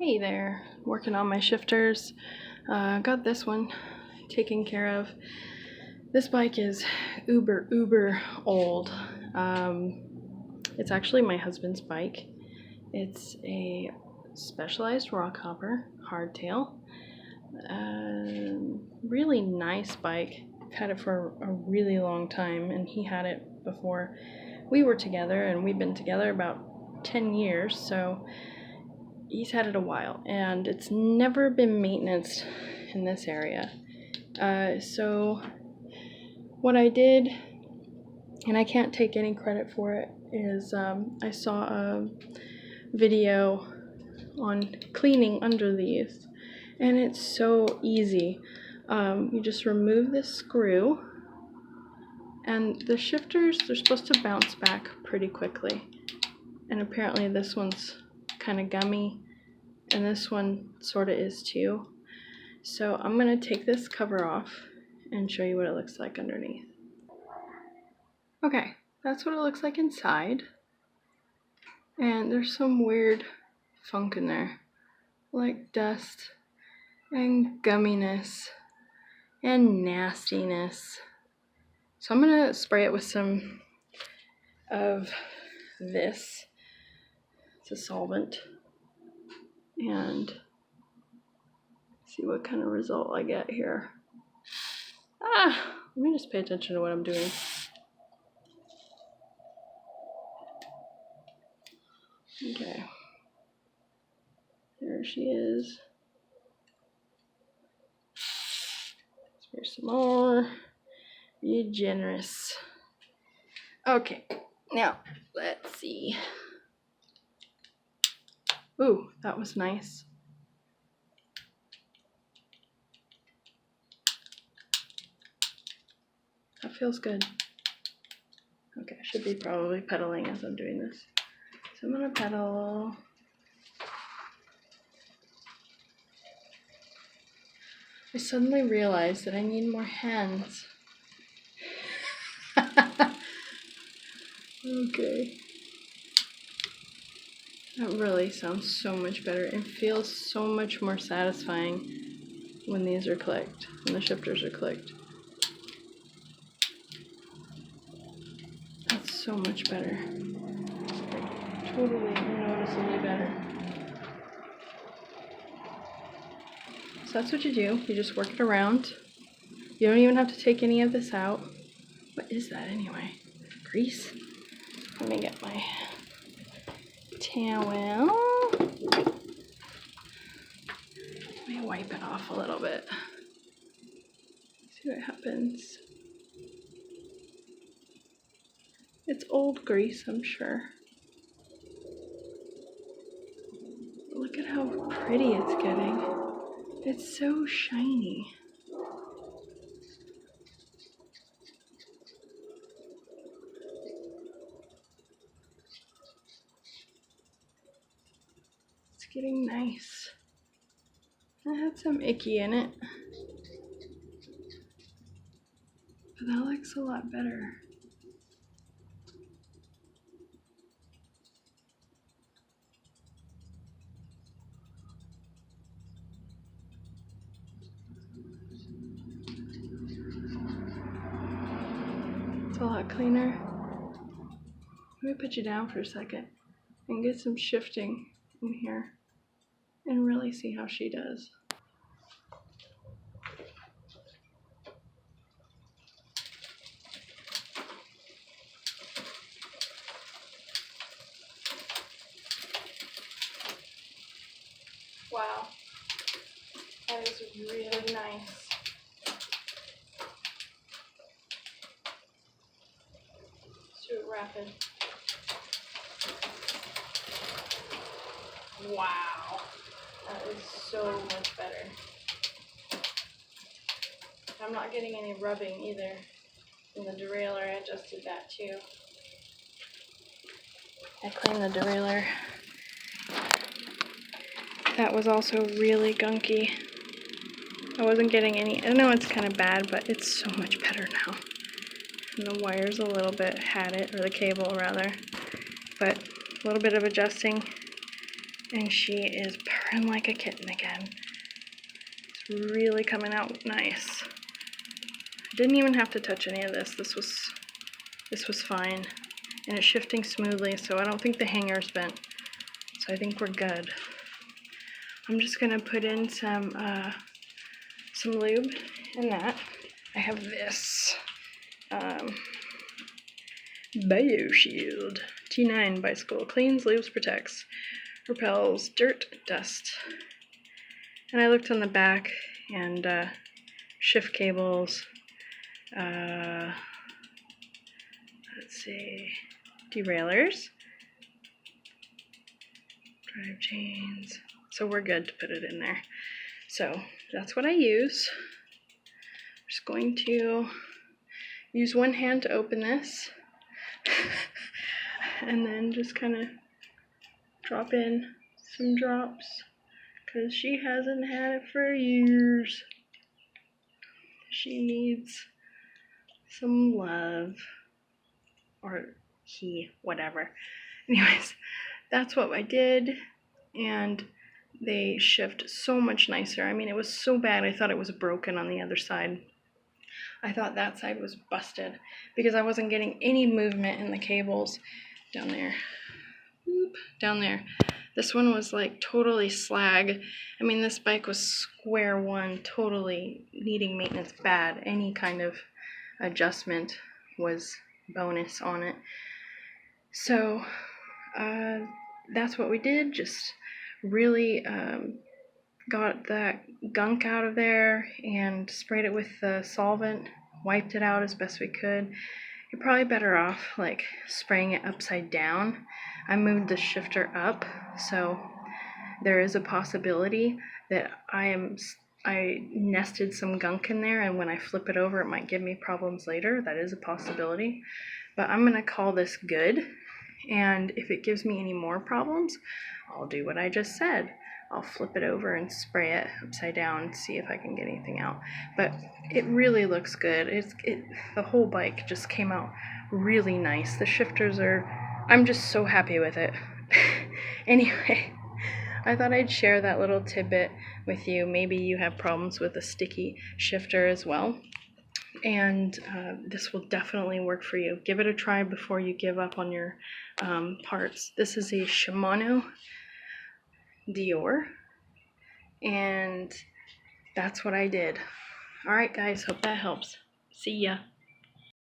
Hey there, working on my shifters. Got this one taken care of. This bike is uber old. It's actually my husband's bike. It's a Specialized rock hopper hardtail. Really nice bike. I've had it for a really long time, and he had it before we were together, and we've been together about 10 years, so he's had it a while, and it's never been maintained in this area. So what I did, and I can't take any credit for it, is I saw a video on cleaning under these, and it's so easy. You just remove this screw, and the shifters, they're supposed to bounce back pretty quickly, and apparently this one's kind of gummy, and this one sort of is too. So I'm going to take this cover off and show you what it looks like underneath. Okay, that's what it looks like inside. And there's some weird funk in there, like dust and gumminess and nastiness. So I'm going to spray it with some of this. It's a solvent. And see what kind of result I get here. Let me just pay attention to what I'm doing. Okay. There she is. Spray some more. Be generous. Okay, now let's see. Ooh, that was nice. That feels good. Okay, I should be probably pedaling as I'm doing this. So I'm gonna pedal. I suddenly realized that I need more hands. Okay. That really sounds so much better. It feels so much more satisfying when these are clicked, when the shifters are clicked. That's so much better. Like, totally noticeably better. So that's what you do. You just work it around. You don't even have to take any of this out. What is that anyway? Grease? Let me get my towel. Let me wipe it off a little bit. See what happens. It's old grease, I'm sure. Look at how pretty it's getting. It's so shiny. It's getting nice. I had some icky in it, but that looks a lot better. It's a lot cleaner. Let me put you down for a second and get some shifting in here and really see how she does. Wow, that is really nice. Let's do it rapid. Wow, that is so much better. I'm not getting any rubbing either. In the derailleur, I adjusted that too. I cleaned the derailleur. That was also really gunky. I wasn't getting any. I know it's kind of bad, but it's so much better now. And the wires a little bit had it, or the cable rather. But a little bit of adjusting, And she is purring like a kitten again. It's really coming out nice. I didn't even have to touch any of this. This was fine. And it's shifting smoothly, so I don't think the hanger's bent. So I think we're good. I'm just gonna put in some lube in that. I have this BioShield T9 bicycle. Cleans, lubes, protects, repels dirt, dust. And I looked on the back and shift cables, let's see, derailleurs, drive chains. So we're good to put it in there. So that's what I use. I'm just going to use one hand to open this and then just kind of drop in some drops because she hasn't had it for years. She needs some love, or whatever. Anyways, that's what I did, and they shift so much nicer. I mean, it was so bad I thought it was broken on the other side. I thought that side was busted because I wasn't getting any movement in the cables down there. Oop, down there. This one was like totally slag. I mean, this bike was square one, totally needing maintenance bad. Any kind of adjustment was bonus on it. So that's what we did. Just really got that gunk out of there and sprayed it with the solvent, wiped it out as best we could. You're probably better off like spraying it upside down. I moved the shifter up, so there is a possibility that I nested some gunk in there, and when I flip it over it might give me problems later. That is a possibility, but I'm gonna call this good, and if it gives me any more problems, I'll do what I just said. I'll flip it over and spray it upside down and see if I can get anything out. But it really looks good. The whole bike just came out really nice. The shifters I'm just so happy with it. Anyway, I thought I'd share that little tidbit with you. Maybe you have problems with a sticky shifter as well. And this will definitely work for you. Give it a try before you give up on your parts. This is a Shimano Deore, and that's what I did. All right, guys, hope that helps. See ya.